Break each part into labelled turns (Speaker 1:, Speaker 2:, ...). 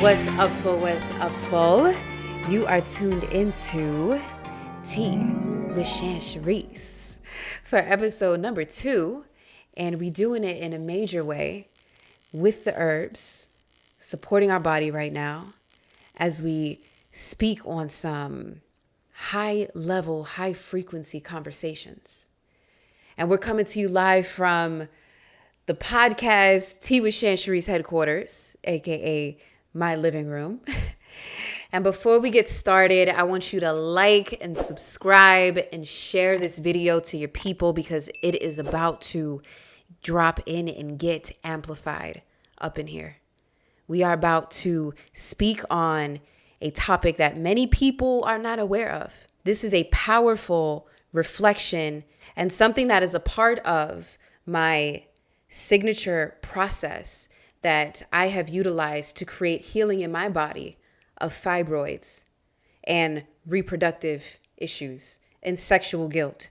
Speaker 1: What's up, full? What's up, full? You are tuned into Tea with Sharice for episode number 2, and we doing it in a major way with the herbs, supporting our body right now as we speak on some high-level, high-frequency conversations. And we're coming to you live from the podcast Tea with Sharice headquarters, aka my living room. And before we get started, I want you to like and subscribe and share this video to your people because it is about to drop in and get amplified up in here. We are about to speak on a topic that many people are not aware of. This is a powerful reflection and something that is a part of my signature process that I have utilized to create healing in my body of fibroids and reproductive issues and sexual guilt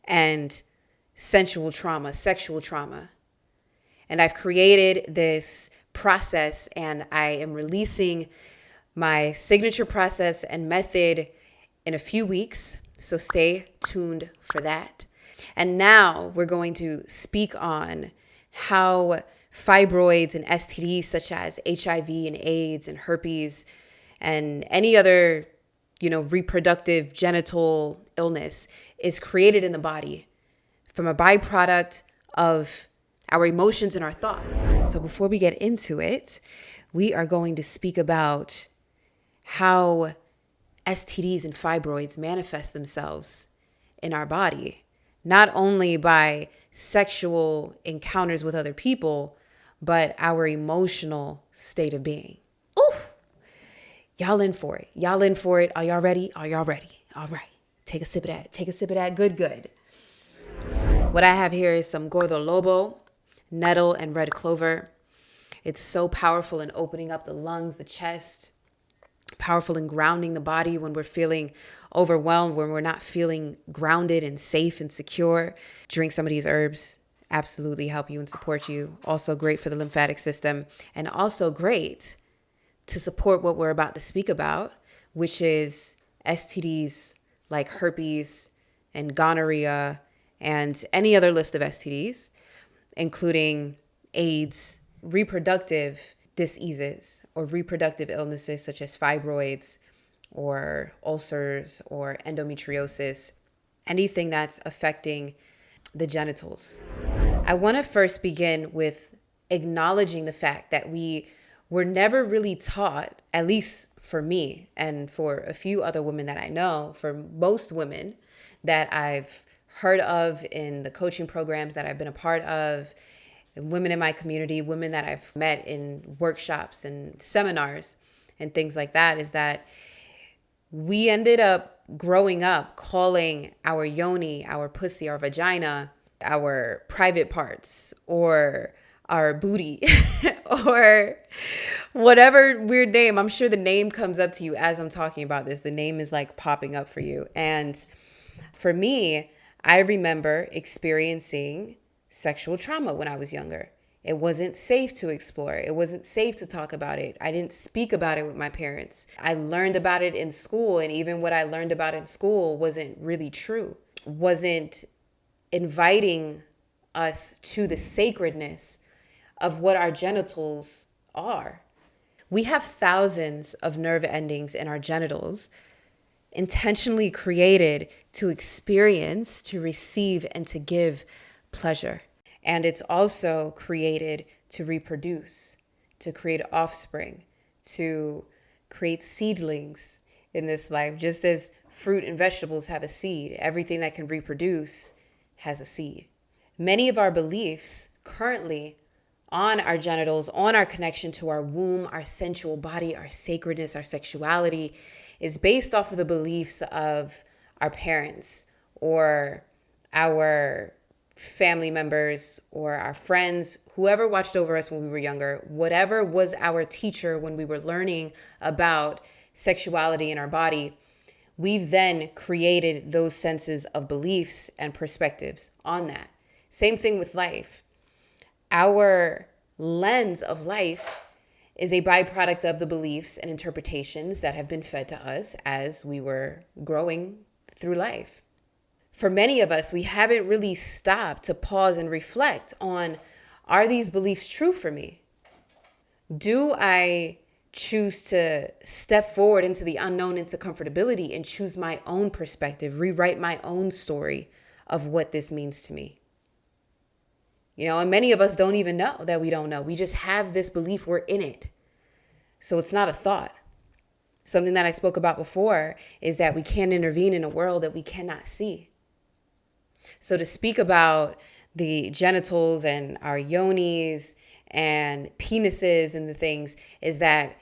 Speaker 1: and sensual trauma, sexual trauma. And I've created this process and I am releasing my signature process and method in a few weeks. So stay tuned for that. And now we're going to speak on how fibroids and STDs such as HIV and AIDS and herpes and any other, reproductive genital illness is created in the body from a byproduct of our emotions and our thoughts. So before we get into it, we are going to speak about how STDs and fibroids manifest themselves in our body, not only by sexual encounters with other people, but our emotional state of being. Ooh, y'all in for it. Y'all in for it. Are y'all ready? Are y'all ready? All right. Take a sip of that. Take a sip of that. Good. What I have here is some gordo lobo, nettle, and red clover. It's so powerful in opening up the lungs, the chest, powerful in grounding the body when we're feeling overwhelmed, when we're not feeling grounded and safe and secure. Drink some of these herbs. Absolutely help you and support you. Also great for the lymphatic system and also great to support what we're about to speak about, which is STDs like herpes and gonorrhea and any other list of STDs, including AIDS, reproductive diseases or reproductive illnesses such as fibroids or ulcers or endometriosis, anything that's affecting the genitals. I want to first begin with acknowledging the fact that we were never really taught, at least for me and for a few other women that I know, for most women that I've heard of in the coaching programs that I've been a part of, women in my community, women that I've met in workshops and seminars and things like that, is that we ended up growing up calling our yoni, our pussy, our vagina, our private parts or our booty or whatever weird name. I'm sure the name comes up to you as I'm talking about this. The name is like popping up for you. And for me, I remember experiencing sexual trauma when I was younger. It wasn't safe to explore. It wasn't safe to talk about it. I didn't speak about it with my parents. I learned about it in school, and even what I learned about in school wasn't really true, wasn't inviting us to the sacredness of what our genitals are. We have thousands of nerve endings in our genitals, intentionally created to experience, to receive, and to give pleasure. And it's also created to reproduce, to create offspring, to create seedlings in this life. Just as fruit and vegetables have a seed, everything that can reproduce has a seed. Many of our beliefs currently on our genitals, on our connection to our womb, our sensual body, our sacredness, our sexuality, is based off of the beliefs of our parents or our family members or our friends, whoever watched over us when we were younger, whatever was our teacher when we were learning about sexuality in our body. We've then created those senses of beliefs and perspectives on that. Same thing with life. Our lens of life is a byproduct of the beliefs and interpretations that have been fed to us as we were growing through life. For many of us, we haven't really stopped to pause and reflect on, are these beliefs true for me? Do I choose to step forward into the unknown, into comfortability, and choose my own perspective, rewrite my own story of what this means to me? And many of us don't even know that we don't know. We just have this belief, we're in it. So it's not a thought. Something that I spoke about before is that we can't intervene in a world that we cannot see. So to speak about the genitals and our yonis and penises and the things is that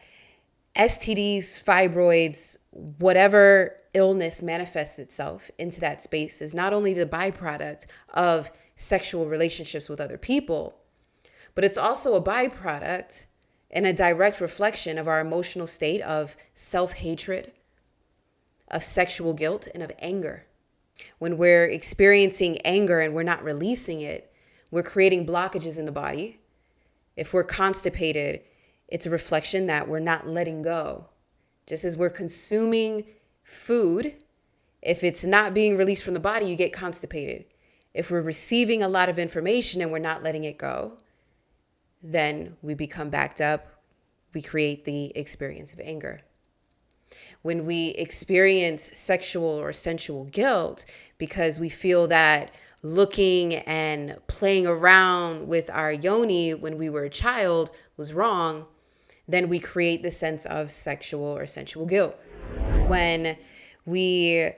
Speaker 1: STDs, fibroids, whatever illness manifests itself into that space is not only the byproduct of sexual relationships with other people, but it's also a byproduct and a direct reflection of our emotional state of self-hatred, of sexual guilt, and of anger. When we're experiencing anger and we're not releasing it, we're creating blockages in the body. If we're constipated, it's a reflection that we're not letting go. Just as we're consuming food, if it's not being released from the body, you get constipated. If we're receiving a lot of information and we're not letting it go, then we become backed up. We create the experience of anger. When we experience sexual or sensual guilt because we feel that looking and playing around with our yoni when we were a child was wrong, then we create the sense of sexual or sensual guilt. When we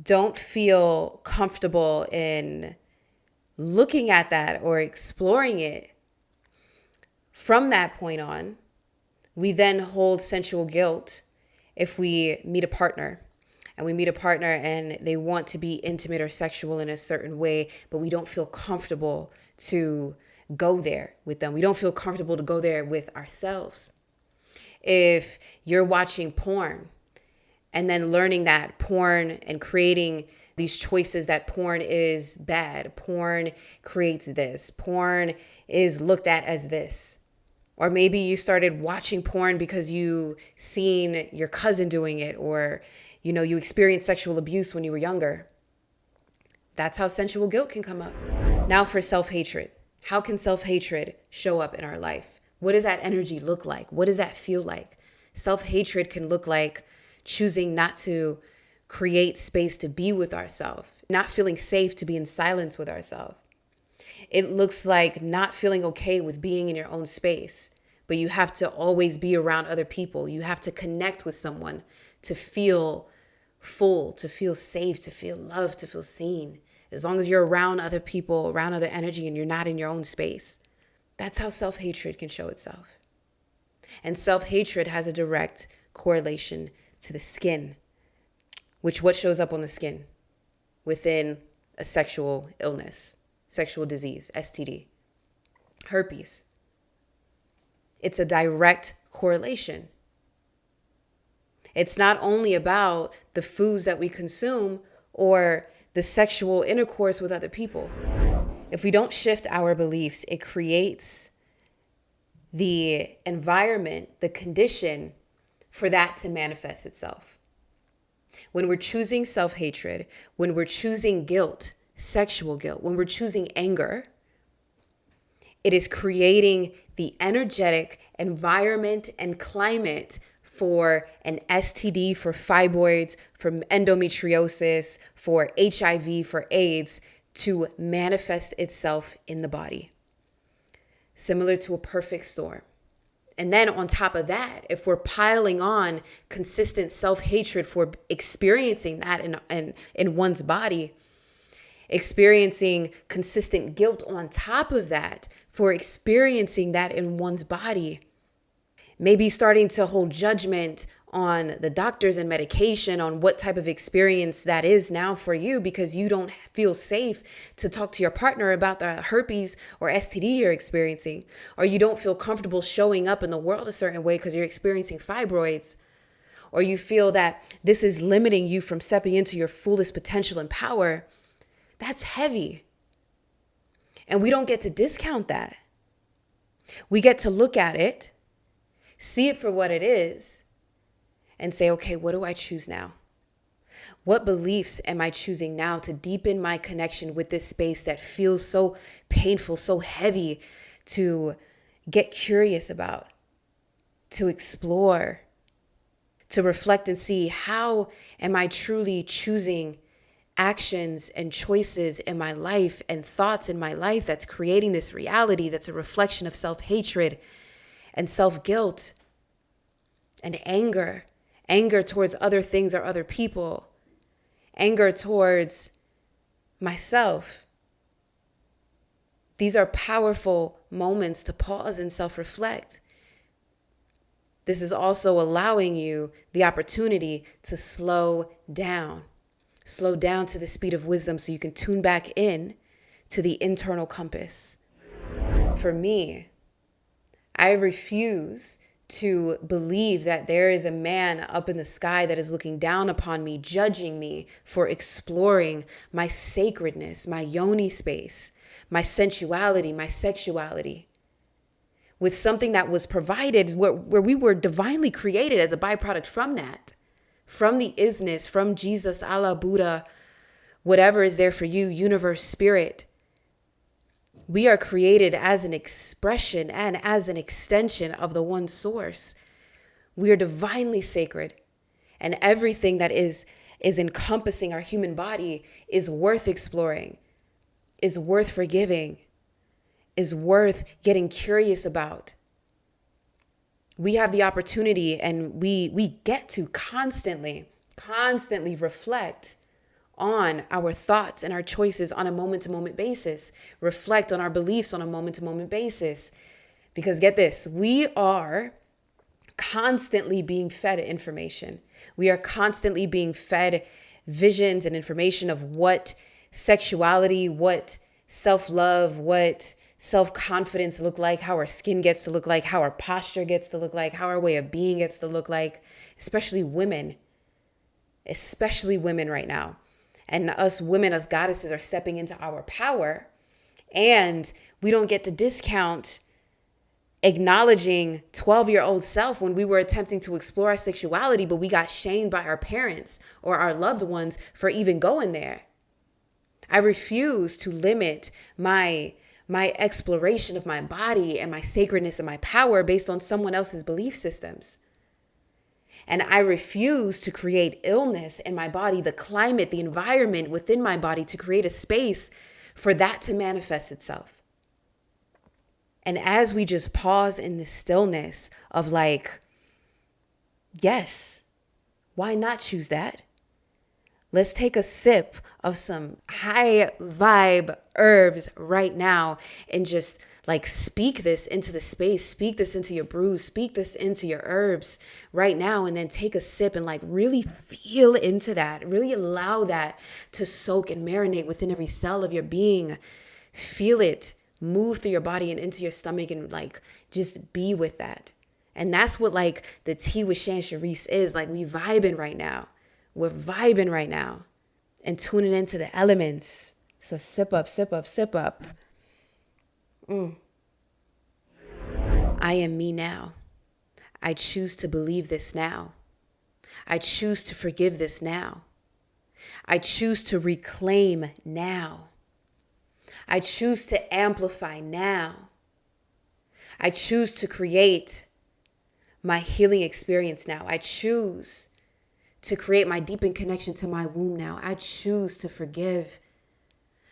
Speaker 1: don't feel comfortable in looking at that or exploring it, from that point on, we then hold sensual guilt if we meet a partner and they want to be intimate or sexual in a certain way, but we don't feel comfortable to go there with them. We don't feel comfortable to go there with ourselves. If you're watching porn and then learning that porn and creating these choices that porn is bad, porn creates this, porn is looked at as this. Or maybe you started watching porn because you seen your cousin doing it, or you experienced sexual abuse when you were younger. That's how sensual guilt can come up. Now for self-hatred. How can self-hatred show up in our life? What does that energy look like? What does that feel like? Self-hatred can look like choosing not to create space to be with ourselves, not feeling safe to be in silence with ourselves. It looks like not feeling okay with being in your own space, but you have to always be around other people. You have to connect with someone to feel full, to feel safe, to feel loved, to feel seen. As long as you're around other people, around other energy, and you're not in your own space. That's how self-hatred can show itself. And self-hatred has a direct correlation to the skin, which what shows up on the skin within a sexual illness. Sexual disease, STD, herpes. It's a direct correlation. It's not only about the foods that we consume or the sexual intercourse with other people. If we don't shift our beliefs, it creates the environment, the condition for that to manifest itself. When we're choosing self-hatred, when we're choosing guilt, sexual guilt, when we're choosing anger, it is creating the energetic environment and climate for an STD, for fibroids, for endometriosis, for HIV, for AIDS to manifest itself in the body. Similar to a perfect storm. And then on top of that, if we're piling on consistent self-hatred for experiencing that in one's body, experiencing consistent guilt on top of that for experiencing that in one's body. Maybe starting to hold judgment on the doctors and medication, on what type of experience that is now for you because you don't feel safe to talk to your partner about the herpes or STD you're experiencing, or you don't feel comfortable showing up in the world a certain way because you're experiencing fibroids, or you feel that this is limiting you from stepping into your fullest potential and power. That's heavy. And we don't get to discount that. We get to look at it See it for what it is and say, okay, what do I choose now? What beliefs am I choosing now to deepen my connection with this space that feels so painful, so heavy to get curious about, to explore, to reflect and see how am I truly choosing actions and choices in my life and thoughts in my life that's creating this reality that's a reflection of self-hatred and self-guilt and anger towards other things or other people, anger towards myself. These are powerful moments to pause and self-reflect. This is also allowing you the opportunity to slow down to the speed of wisdom so you can tune back in to the internal compass. For me, I refuse to believe that there is a man up in the sky that is looking down upon me, judging me for exploring my sacredness, my yoni space, my sensuality, my sexuality, with something that was provided where we were divinely created as a byproduct from that, from the isness, from Jesus, Allah, Buddha, whatever is there for you, universe, spirit. We are created as an expression and as an extension of the one source. We are divinely sacred, and everything that is encompassing our human body is worth exploring, is worth forgiving, is worth getting curious about. We have the opportunity and we get to constantly reflect on our thoughts and our choices on a moment-to-moment basis, reflect on our beliefs on a moment-to-moment basis. Because get this, we are constantly being fed information. We are constantly being fed visions and information of what sexuality, what self-love, what self-confidence look like, how our skin gets to look like, how our posture gets to look like, how our way of being gets to look like, especially women right now. And us women, us goddesses, are stepping into our power, and we don't get to discount acknowledging 12-year-old self when we were attempting to explore our sexuality, but we got shamed by our parents or our loved ones for even going there. I refuse to limit my exploration of my body and my sacredness and my power based on someone else's belief systems. And I refuse to create illness in my body, the climate, the environment within my body, to create a space for that to manifest itself. And as we just pause in the stillness of like, yes, why not choose that? Let's take a sip of some high vibe herbs right now and just like speak this into the space, speak this into your brews, speak this into your herbs right now, and then take a sip and like really feel into that, really allow that to soak and marinate within every cell of your being. Feel it move through your body and into your stomach and like just be with that. And that's what like the tea with Sharice is. Like we vibing right now. We're vibing right now and tuning into the elements. So sip up, sip up, sip up. I am me now. I choose to believe this now. I choose to forgive this now. I choose to reclaim now. I choose to amplify now. I choose to create my healing experience now. I choose to create my deepened connection to my womb now. I choose to forgive.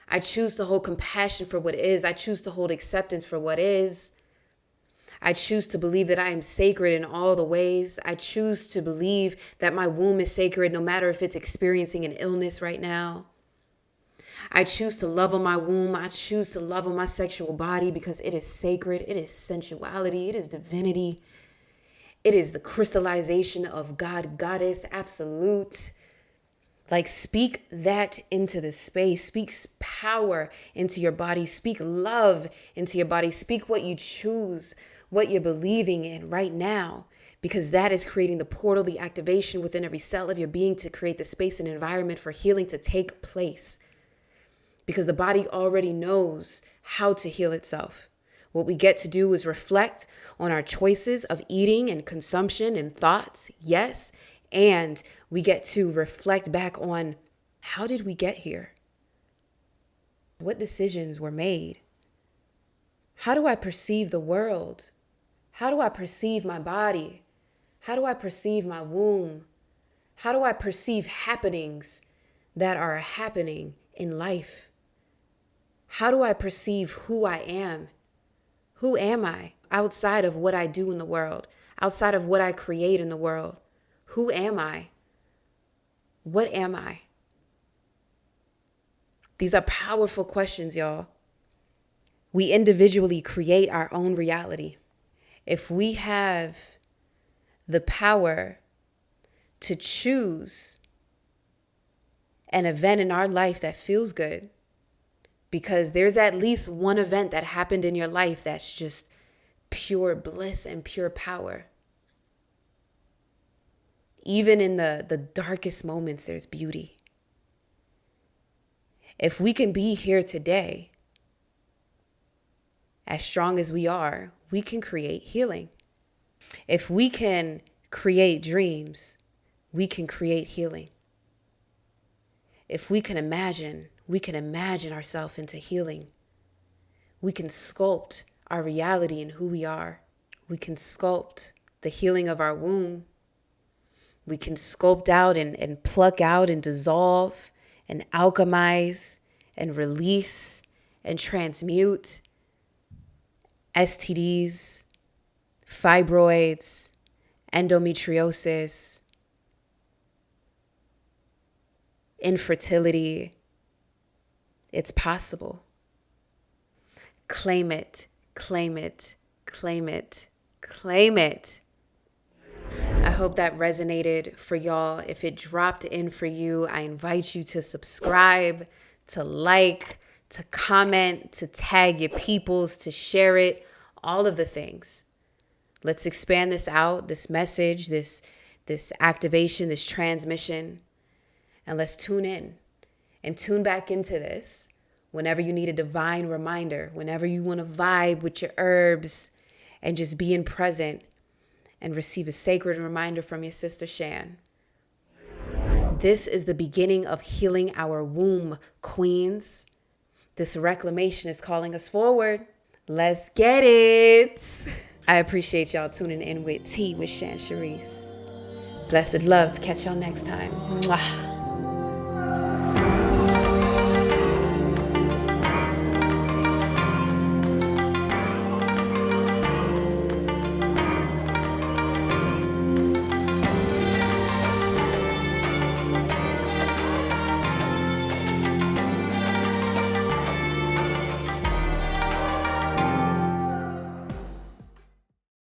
Speaker 1: I choose to hold compassion for what is. I choose to hold acceptance for what is. I choose to believe that I am sacred in all the ways. I choose to believe that my womb is sacred no matter if it's experiencing an illness right now. I choose to love on my womb. I choose to love on my sexual body because it is sacred. It is sensuality. It is divinity. It is the crystallization of God, goddess, absolute. Like speak that into the space. Speak power into your body. Speak love into your body. Speak what you choose, what you're believing in right now, because that is creating the portal, the activation within every cell of your being to create the space and environment for healing to take place. Because the body already knows how to heal itself. What we get to do is reflect on our choices of eating and consumption and thoughts, yes. And we get to reflect back on, how did we get here? What decisions were made? How do I perceive the world? How do I perceive my body? How do I perceive my womb? How do I perceive happenings that are happening in life? How do I perceive who I am? Who am I outside of what I do in the world, outside of what I create in the world? Who am I? What am I? These are powerful questions, y'all. We individually create our own reality. If we have the power to choose an event in our life that feels good, because there's at least one event that happened in your life that's just pure bliss and pure power. Even in the darkest moments, there's beauty. If we can be here today, as strong as we are, we can create healing. If we can create dreams, we can create healing. If we can imagine ourselves into healing. We can sculpt our reality and who we are. We can sculpt the healing of our womb. We can sculpt out and pluck out and dissolve and alchemize and release and transmute STDs, fibroids, endometriosis, infertility. It's possible. Claim it, claim it, claim it, claim it. I hope that resonated for y'all. If it dropped in for you, I invite you to subscribe, to like, to comment, to tag your peoples, to share it, all of the things. Let's expand this out, this message, this activation, this transmission, and let's tune in and tune back into this whenever you need a divine reminder, whenever you want to vibe with your herbs and just being present and receive a sacred reminder from your sister Shan. This is the beginning of healing our womb, queens. This reclamation is calling us forward. Let's get it. I appreciate y'all tuning in with Tea with Sharice. Blessed love. Catch y'all next time. Mwah.